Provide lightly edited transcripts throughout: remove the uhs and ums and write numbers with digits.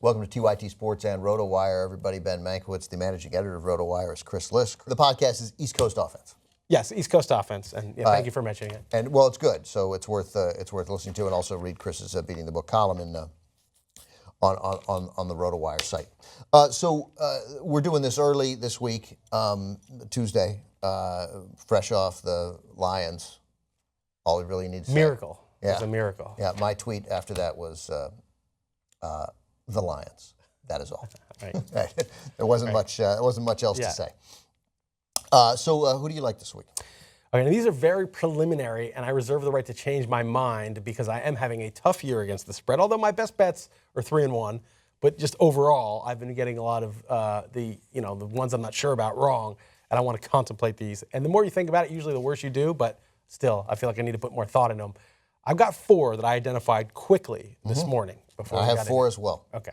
Welcome to TYT Sports and RotoWire. Everybody, Ben Mankiewicz, the managing editor of RotoWire, is Chris Lisk. The podcast is East Coast Offense. Yes, East Coast Offense, and thank you for mentioning it. And well, it's good, so it's worth listening to, and also read Chris's Beating the Book column on the RotoWire site. So we're doing this early this week, Tuesday, fresh off the Lions. All we really need to say. Miracle. Yeah. It's a miracle. Yeah, my tweet after that was the Lions. That is all. Right. There wasn't much else to say. So who do you like this week? Okay, now these are very preliminary, and I reserve the right to change my mind because I am having a tough year against the spread. Although my best bets are 3-1, but just overall, I've been getting a lot of the ones I'm not sure about wrong, and I want to contemplate these. And the more you think about it, usually the worse you do. But still, I feel like I need to put more thought in them. I've got 4 that I identified quickly this morning. Before I have 4 as well. Okay.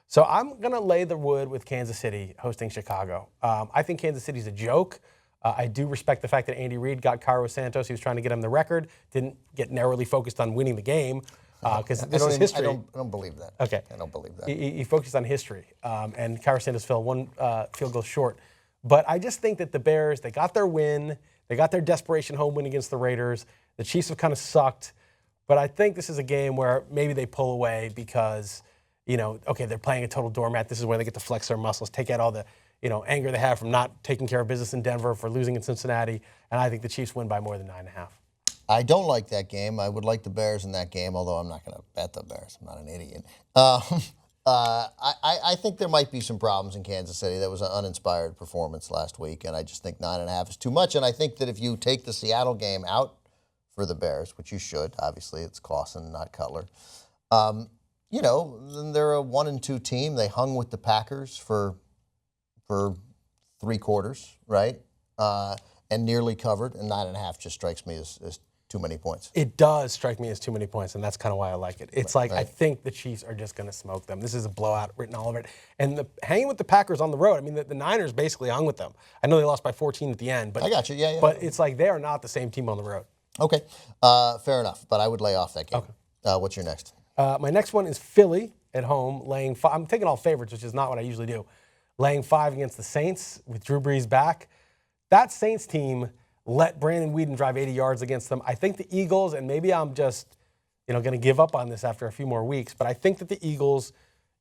So I'm going to lay the wood with Kansas City hosting Chicago. I think Kansas City's a joke. I do respect the fact that Andy Reid got Carlos Santos. He was trying to get him the record. Didn't get narrowly focused on winning the game because this is history. I don't believe that. Okay. I don't believe that. He focused on history, and Carlos Santos fell 1 field goal short. But I just think that the Bears, they got their win. They got their desperation home win against the Raiders. The Chiefs have kind of sucked. But I think this is a game where maybe they pull away because, okay, they're playing a total doormat. This is where they get to flex their muscles, take out all the, anger they have from not taking care of business in Denver, for losing in Cincinnati. And I think the Chiefs win by more than 9.5. I don't like that game. I would like the Bears in that game, although I'm not going to bet the Bears. I'm not an idiot. I think there might be some problems in Kansas City. That was an uninspired performance last week, and I just think 9.5 is too much. And I think that if you take the Seattle game out for the Bears, which you should, obviously it's Clausen, not Cutler, then they're a 1-2 team. They hung with the Packers for 3 quarters, right? And nearly covered, and 9.5 just strikes me as too many points. It does strike me as too many points, and that's kind of why I like it. It's like, right. I think the Chiefs are just going to smoke them. This is a blowout written all over it. And hanging with the Packers on the road, I mean, the Niners basically hung with them. I know they lost by 14 at the end, but I got you, yeah. But it's like they are not the same team on the road. Okay, fair enough, but I would lay off that game. Okay. What's your next? My next one is Philly at home, laying 5. I'm taking all favorites, which is not what I usually do. Laying 5 against the Saints with Drew Brees back. That Saints team let Brandon Weeden drive 80 yards against them. I think the Eagles, and maybe I'm just going to give up on this after a few more weeks, but I think that the Eagles,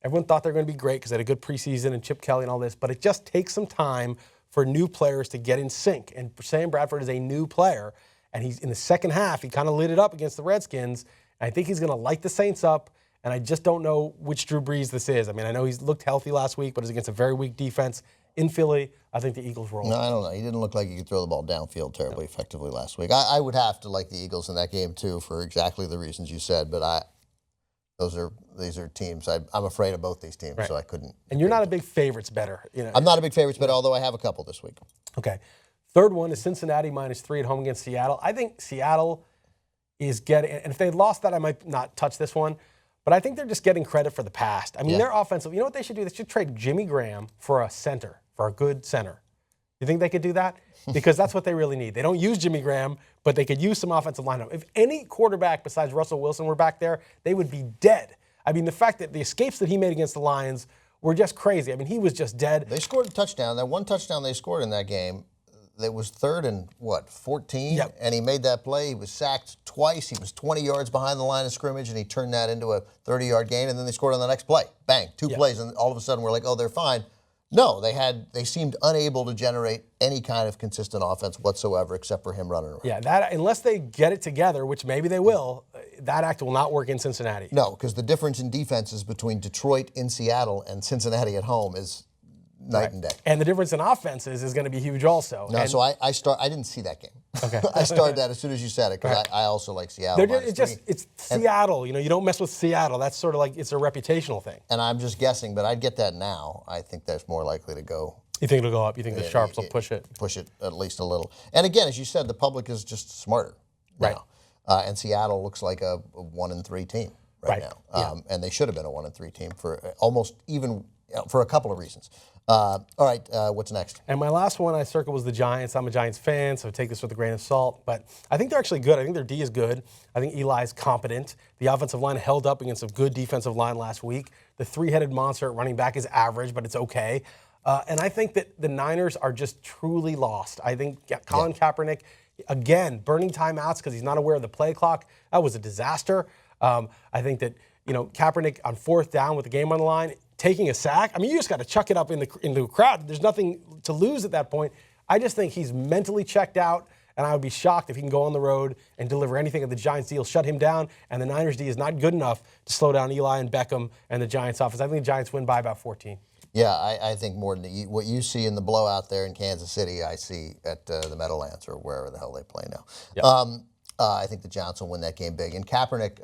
everyone thought they were going to be great because they had a good preseason and Chip Kelly and all this, but it just takes some time for new players to get in sync. And Sam Bradford is a new player, and he's in the second half, he kind of lit it up against the Redskins, and I think he's going to light the Saints up, and I just don't know which Drew Brees this is. I mean, I know he's looked healthy last week, but it's against a very weak defense in Philly. I think the Eagles roll. No, I don't know. He didn't look like he could throw the ball downfield terribly effectively last week. I would have to like the Eagles in that game, too, for exactly the reasons you said, but these are teams. I'm afraid of both these teams, so I couldn't. And you're not a big favorites better. I'm not a big favorites better, although I have a couple this week. Okay. Third one is Cincinnati -3 at home against Seattle. I think Seattle is getting, and if they lost that, I might not touch this one, but I think they're just getting credit for the past. I mean, they're offensive. You know what they should do? They should trade Jimmy Graham for a center, for a good center. You think they could do that? Because that's what they really need. They don't use Jimmy Graham, but they could use some offensive lineup. If any quarterback besides Russell Wilson were back there, they would be dead. I mean, the fact that the escapes that he made against the Lions were just crazy. I mean, he was just dead. They scored a touchdown. That one touchdown they scored in that game, it was 3rd and 14? Yep. And he made that play. He was sacked twice. He was 20 yards behind the line of scrimmage, and he turned that into a 30-yard gain, and then they scored on the next play. Bang, 2 plays, and all of a sudden we're like, oh, they're fine. No, they seemed unable to generate any kind of consistent offense whatsoever except for him running around. Yeah, that unless they get it together, which maybe they will, that act will not work in Cincinnati. No, because the difference in defenses between Detroit in Seattle and Cincinnati at home is night and day. And the difference in offenses is going to be huge also. No, so I didn't see that game. Okay. I started that as soon as you said it because I also like Seattle. It's Seattle. You don't mess with Seattle. That's sort of like it's a reputational thing. And I'm just guessing, but I'd get that now. I think that's more likely to go. You think it'll go up? You think the Sharps will push it? Push it at least a little. And again, as you said, the public is just smarter now. And Seattle looks like a 1-3 team right now. And they should have been a 1-3 team for almost even for a couple of reasons. All right, what's next? And my last one I circled was the Giants. I'm a Giants fan, so take this with a grain of salt. But I think they're actually good. I think their D is good. I think Eli's competent. The offensive line held up against a good defensive line last week. The three-headed monster at running back is average, but it's okay. And I think that the Niners are just truly lost. I think Colin Kaepernick, again, burning timeouts because he's not aware of the play clock. That was a disaster. I think that, Kaepernick on 4th down with the game on the line, taking a sack. I mean, you just got to chuck it up into a crowd. There's nothing to lose at that point. I just think he's mentally checked out, and I would be shocked if he can go on the road and deliver anything at the Giants D. He'll shut him down, and the Niners D is not good enough to slow down Eli and Beckham and the Giants offense. I think the Giants win by about 14. Yeah, I think more than what you see in the blowout there in Kansas City, I see at the Meadowlands or wherever the hell they play now. Yep. I think the Giants will win that game big. And Kaepernick,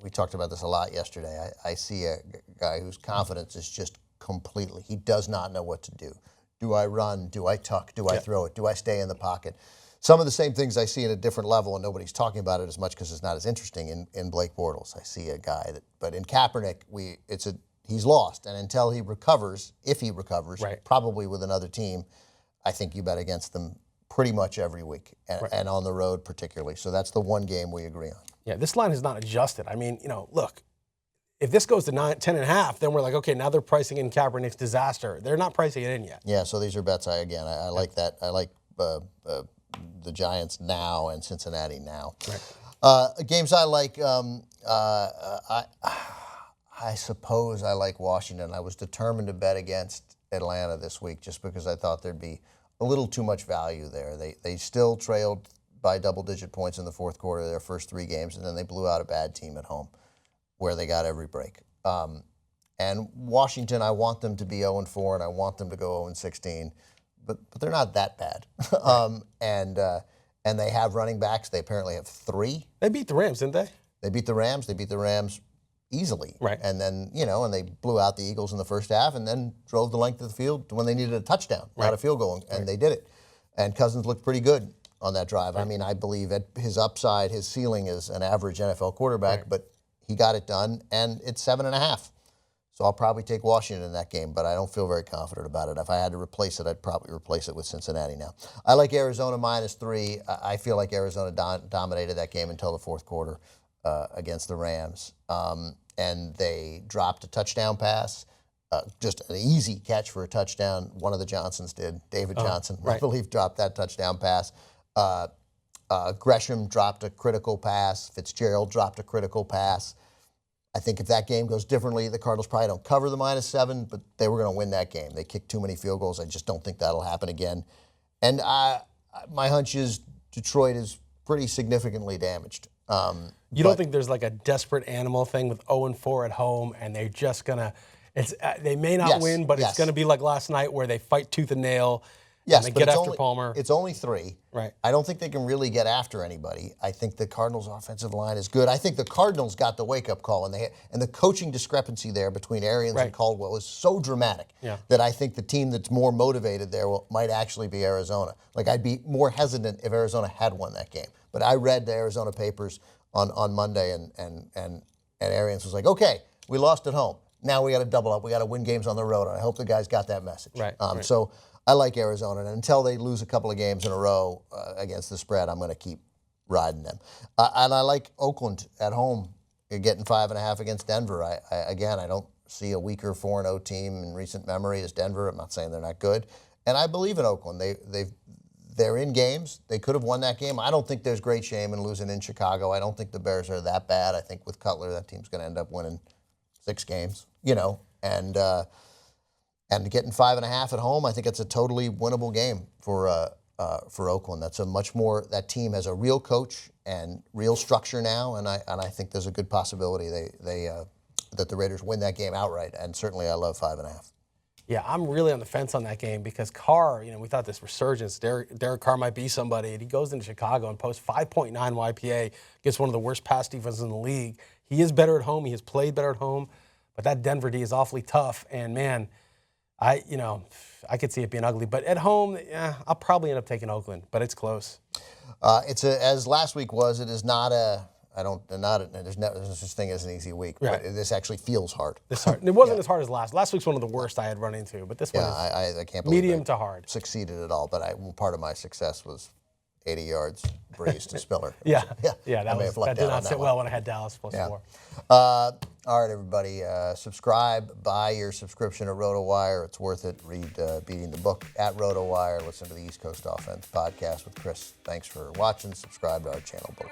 we talked about this a lot yesterday. I see a guy whose confidence is just completely, he does not know what to do. Do I run? Do I tuck? Do I throw it? Do I stay in the pocket? Some of the same things I see at a different level, and nobody's talking about it as much because it's not as interesting in Blake Bortles. I see a guy but in Kaepernick, he's lost. And until he recovers, if he recovers, probably with another team, I think you bet against them pretty much every week, and on the road particularly. So that's the one game we agree on. Yeah, this line is not adjusted. I mean, look, if this goes to 10.5, then we're like, okay, now they're pricing in Kaepernick's disaster. They're not pricing it in yet. Yeah, so these are bets I like that. I like the Giants now and Cincinnati now. Right. Games I like, I suppose I like Washington. I was determined to bet against Atlanta this week just because I thought there'd be a little too much value there. They still trailed by double-digit points in the fourth quarter of their first 3 games, and then they blew out a bad team at home where they got every break. And Washington, I want them to be 0-4, and I want them to go 0-16, but they're not that bad. And they have running backs. They apparently have 3. They beat the Rams, didn't they? They beat the Rams. They beat the Rams easily. Right. And then, and they blew out the Eagles in the first half and then drove the length of the field when they needed a touchdown, not a field goal, and they did it. And Cousins looked pretty good on that drive. I mean, I believe at his upside, his ceiling is an average NFL quarterback, but he got it done, and it's 7.5. So I'll probably take Washington in that game, but I don't feel very confident about it. If I had to replace it, I'd probably replace it with Cincinnati now. I like Arizona -3. I feel like Arizona dominated that game until the fourth quarter against the Rams. And they dropped a touchdown pass, just an easy catch for a touchdown. One of the Johnsons did. David Johnson, I believe, dropped that touchdown pass. Gresham dropped a critical pass. Fitzgerald dropped a critical pass. I think if that game goes differently, the Cardinals probably don't cover the -7, but they were going to win that game. They kicked too many field goals. I just don't think that'll happen again. And my hunch is Detroit is pretty significantly damaged. You don't think there's like a desperate animal thing with 0-4 at home, and they're just gonna? They may not win, but it's gonna be like last night where they fight tooth and nail. Yes, and they but get it's after Palmer. It's only 3. Right. I don't think they can really get after anybody. I think the Cardinals' offensive line is good. I think the Cardinals got the wake-up call, and the coaching discrepancy there between Arians and Caldwell was so dramatic that I think the team that's more motivated there might actually be Arizona. Like, I'd be more hesitant if Arizona had won that game. But I read the Arizona papers on Monday, and Arians was like, okay, we lost at home. Now we got to double up. We got to win games on the road, and I hope the guys got that message. Right. So I like Arizona, and until they lose a couple of games in a row against the spread, I'm going to keep riding them. And I like Oakland at home. You're getting 5.5 against Denver. I don't see a weaker 4-0 team in recent memory as Denver. I'm not saying they're not good, and I believe in Oakland. They're in games. They could have won that game. I don't think there's great shame in losing in Chicago. I don't think the Bears are that bad. I think with Cutler, that team's going to end up winning 6 games. And getting 5.5 at home, I think it's a totally winnable game for Oakland. That's that team has a real coach and real structure now, and I think there's a good possibility that the Raiders win that game outright. And certainly, I love 5.5. Yeah, I'm really on the fence on that game because Carr, we thought this resurgence, Derek Carr might be somebody, and he goes into Chicago and posts 5.9 YPA against one of the worst pass defenses in the league. He is better at home. He has played better at home, but that Denver D is awfully tough. And man, I could see it being ugly. But at home, I'll probably end up taking Oakland, but it's close. As last week was, it is not a There's no such thing as an easy week. Right. But this actually feels hard. It wasn't as hard as last. Last week's one of the worst I had run into, but this one is I can't believe medium I to hard. succeeded at all. But part of my success was 80 yards breeze to Spiller. Yeah. That That did not sit well when I had Dallas plus 4. All right, everybody. Subscribe. Buy your subscription at RotoWire. It's worth it. Read Beating the Book at RotoWire. Listen to the East Coast Offense podcast with Chris. Thanks for watching. Subscribe to our channel below.